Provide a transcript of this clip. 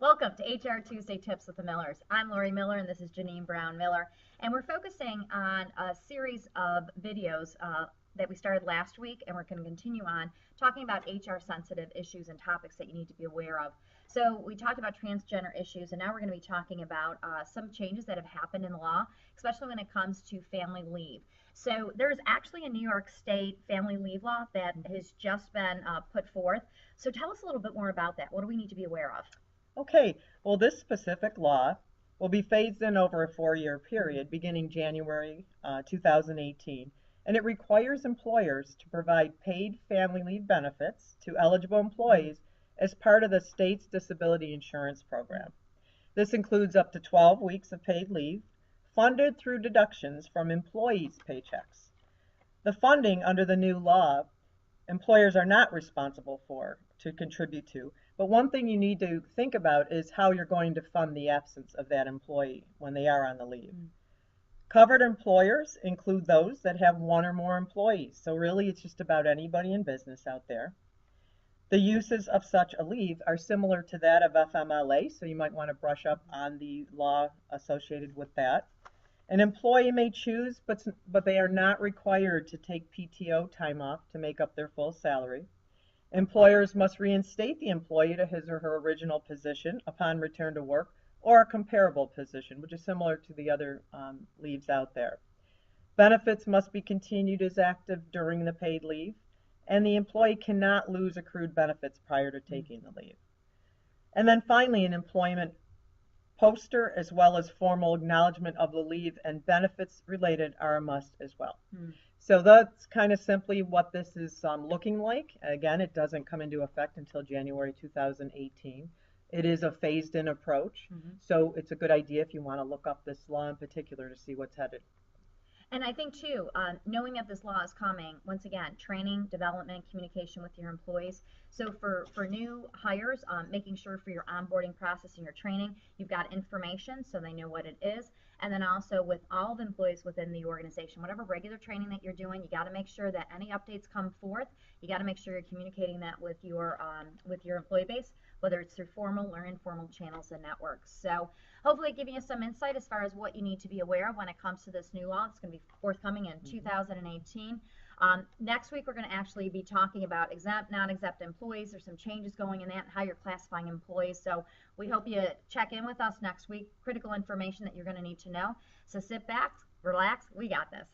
Welcome to HR Tuesday Tips with the Millers. I'm Lori Miller and this is Janine Brown Miller. And we're focusing on a series of videos that we started last week, and we're going to continue on talking about HR sensitive issues and topics that you need to be aware of. So we talked about transgender issues, and now we're going to be talking about some changes that have happened in the law, especially when it comes to family leave. So there's actually a New York State family leave law that has just been put forth. So tell us a little bit more about that. What do we need to be aware of? Okay, well, this specific law will be phased in over a 4-year period beginning January 2018, and it requires employers to provide paid family leave benefits to eligible employees as part of the state's disability insurance program. This includes up to 12 weeks of paid leave, funded through deductions from employees' paychecks. The funding under the new law, employers are not responsible for to contribute to. But one thing you need to think about is how you're going to fund the absence of that employee when they are on the leave. Covered employers include those that have one or more employees. So really it's just about anybody in business out there. The uses of such a leave are similar to that of FMLA, so you might want to brush up on the law associated with that. An employee may choose, but they are not required to take PTO time off to make up their full salary. Employers must reinstate the employee to his or her original position upon return to work or a comparable position, which is similar to the other leaves out there. Benefits must be continued as active during the paid leave, and the employee cannot lose accrued benefits prior to taking the leave. And then finally, an employment poster as well as formal acknowledgement of the leave and benefits related are a must as well. So that's kind of simply what this is looking like. Again, it doesn't come into effect until January 2018. It is a phased-in approach, so it's a good idea if you want to look up this law in particular to see what's headed. And I think too, knowing that this law is coming, once again, training, development, communication with your employees. So for new hires, making sure for your onboarding process and your training, you've got information so they know what it is. And then also with all the employees within the organization, whatever regular training that you're doing, you got to make sure that any updates come forth. You got to make sure you're communicating that with your employee base, whether it's through formal or informal channels and networks. So hopefully giving you some insight as far as what you need to be aware of when it comes to this new law. It's going to be forthcoming in 2018. Next week, we're going to actually be talking about exempt, non-exempt employees. There's some changes going in that and how you're classifying employees. So we hope you check in with us next week. Critical information that you're going to need to know. So sit back, relax. We got this.